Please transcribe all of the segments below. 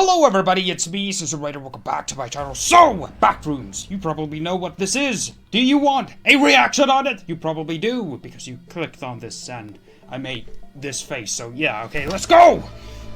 Hello everybody, it's me, Sister Writer, welcome back to my channel. So, Backrooms, you probably know what this is. Do you want a reaction on it? You probably do, because you clicked on this and I made this face, so yeah, okay, let's go!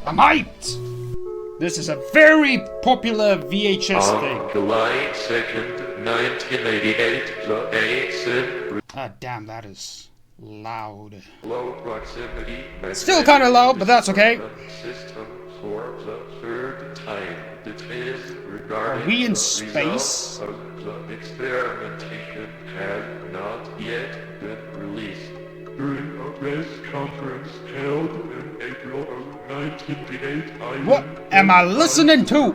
I'm hyped! This is a very popular VHS thing. July 2nd, 1988, the ASIN. Ah, damn, that is loud. Low proximity. Still kinda loud, but that's okay. System for the third time. Details regarding Are we in the space? results of the experimentation have not yet been released. During a press conference held in April of 1988, What am I listening to?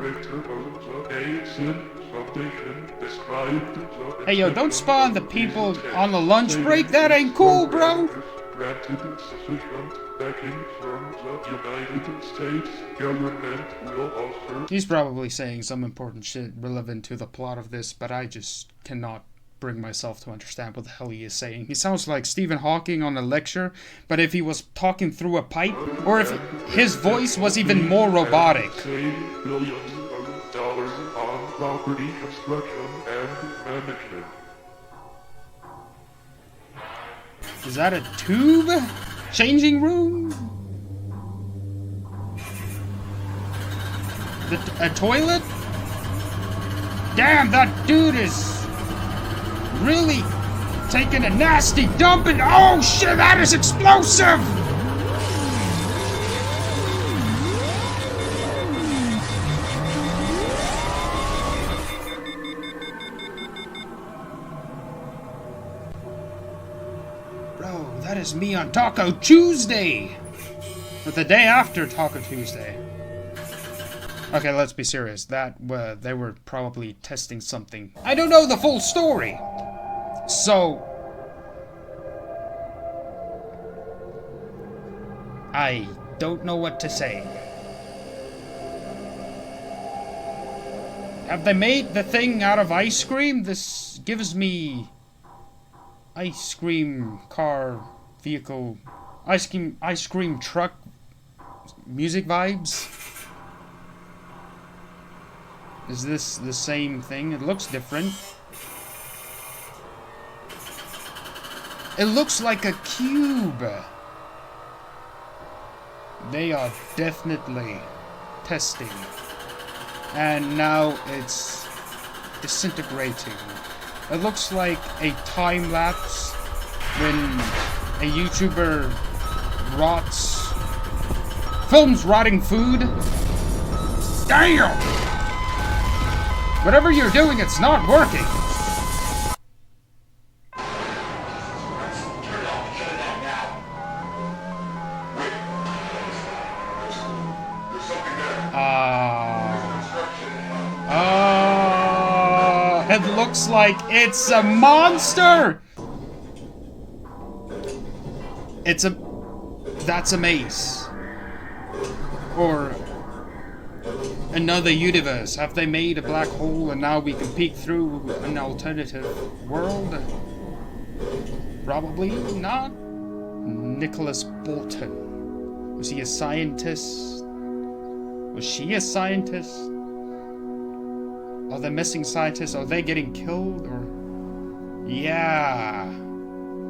Hey yo, don't spawn the people on the lunch break, that ain't cool, bro! Granted sufficient backing from the United States government will offer. He's probably saying some important shit relevant to the plot of this, but I just cannot bring myself to understand what the hell he is saying. He sounds like Stephen Hawking on a lecture, but if he was talking through a pipe, or if his voice was even more robotic. Save billions of dollars on property construction and management. Is that a tube? Changing room? A toilet? Damn, that dude is really taking a nasty dump and oh shit, that is explosive! Bro, that is me on Taco Tuesday! Or the day after Taco Tuesday. Okay, let's be serious. That, they were probably testing something. I don't know the full story! So... I don't know what to say. Have they made the thing out of ice cream? This gives me... ice cream car vehicle... ice cream truck music vibes? Is this the same thing? It looks different. It looks like a cube. They are definitely testing. And now it's disintegrating. It looks like a time lapse when a YouTuber films rotting food. Damn! Whatever you're doing, it's not working. It looks like it's a monster! That's a maze. Or another universe. Have they made a black hole and now we can peek through an alternative world? Probably not. Nicholas Bolton. Was he a scientist? Was she a scientist? Are they missing scientists? Are they getting killed? Or... yeah.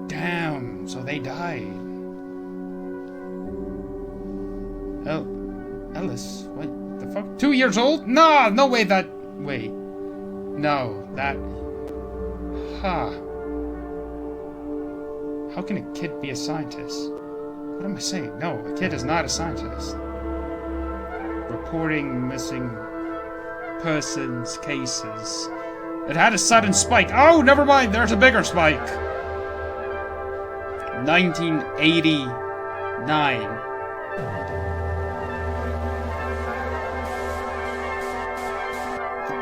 Damn, so they died. Oh, Ellis, what the fuck? 2 years old? Nah, no way that... wait. No, that... huh. How can a kid be a scientist? What am I saying? No, a kid is not a scientist. Reporting missing persons cases. It had a sudden spike. Oh, never mind, there's a bigger spike. 1989.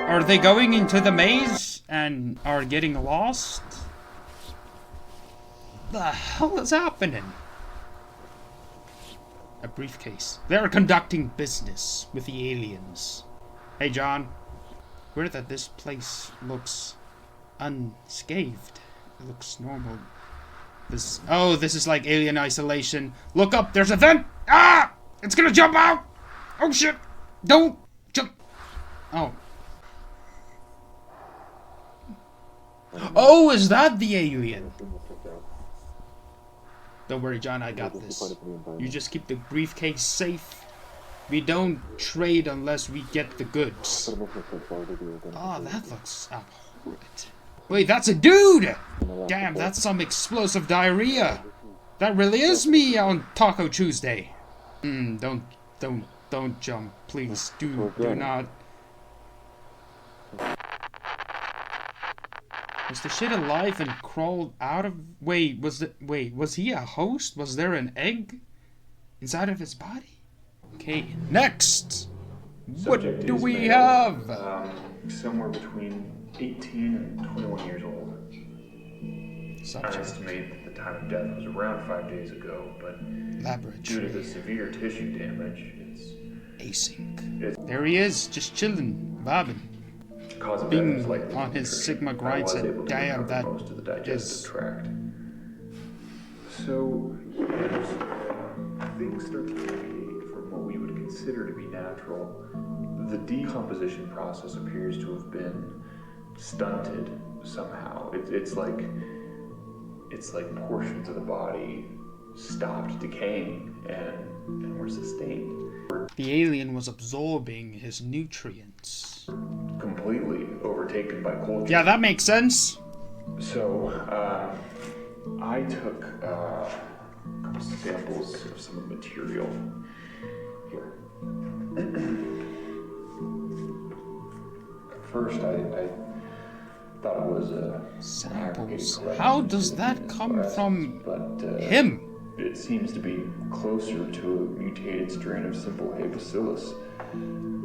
Are they going into the maze and are getting lost? The hell is happening? A briefcase. They're conducting business with the aliens. Hey, John. Weird that this place looks unscathed. It looks normal. This is like alien isolation. Look up, there's a vent! Ah! It's gonna jump out! Oh shit! Don't Jump! Oh. Oh, is that the alien? Don't worry, John, I got this. You just keep the briefcase safe. We don't trade unless we get the goods. Oh, that looks abhorrent. Wait, that's a dude! Damn, that's some explosive diarrhea. That really is me on Taco Tuesday. Don't jump, please. Do not. Was the shit alive and crawled out of? Wait, was he a host? Was there an egg inside of his body? Okay, next. What do we have? Somewhere between 18 and 21 years old. I estimate that the time of death was around 5 days ago, but due to the severe tissue damage, it's async. There he is, just chilling, vibing. Cause of being death is likely on his sigma grind said, damn, that most of the digestive is tract. So as things start to deviate from what we would consider to be natural, the decomposition process appears to have been stunted somehow. It's like portions of the body stopped decaying and were sustained. The alien was absorbing his nutrients. Completely overtaken by culture. Yeah, that makes sense. So, I took a couple samples of some of the material here. At first, I thought it was a samples. How does that come from him? It seems to be closer to a mutated strain of simple Hay bacillus.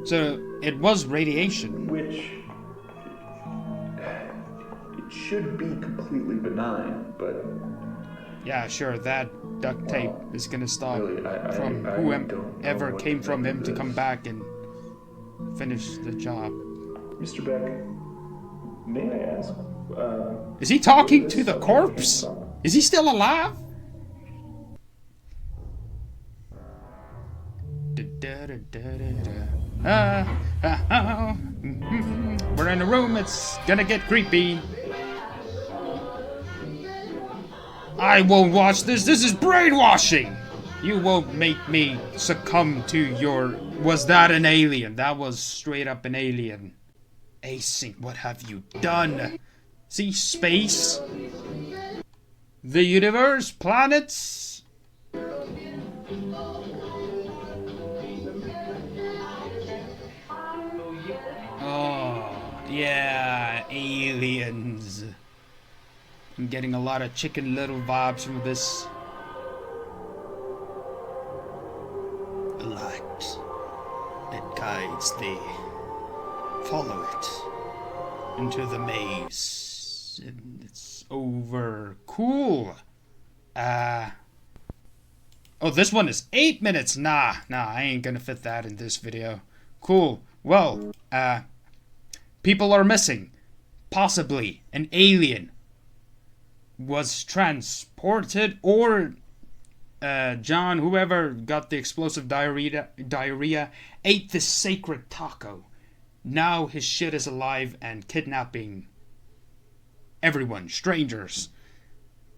So it was radiation. Which it should be completely benign, but yeah, sure, that duct tape is gonna stop really, from whoever came from him to come back and finish the job. Mr. Beck, may I ask? Is he talking to the corpse? Is he still alive? We're in a room, it's gonna get creepy. I won't watch this, this is brainwashing! You won't make me succumb to your... Was that an alien? That was straight up an alien. Async, what have you done? See, space? The universe? Planets? Oh, yeah, aliens. I'm getting a lot of Chicken Little vibes from this. A light that guides thee. Follow it into the maze. And it's over. Cool. Oh, this one is 8 minutes. Nah, I ain't gonna fit that in this video. Cool. Well, people are missing. Possibly an alien was transported, or John, whoever got the explosive diarrhea, ate the sacred taco. Now his shit is alive and kidnapping everyone, strangers.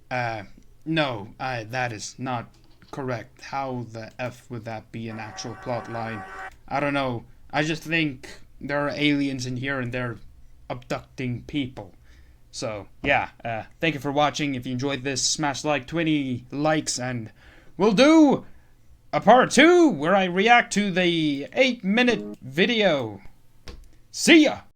No, that is not correct. How the F would that be an actual plot line? I don't know. I just think there are aliens in here and they're abducting people. So, yeah, thank you for watching. If you enjoyed this, smash like 20 likes and we'll do a part 2 where I react to the 8-minute video. See ya!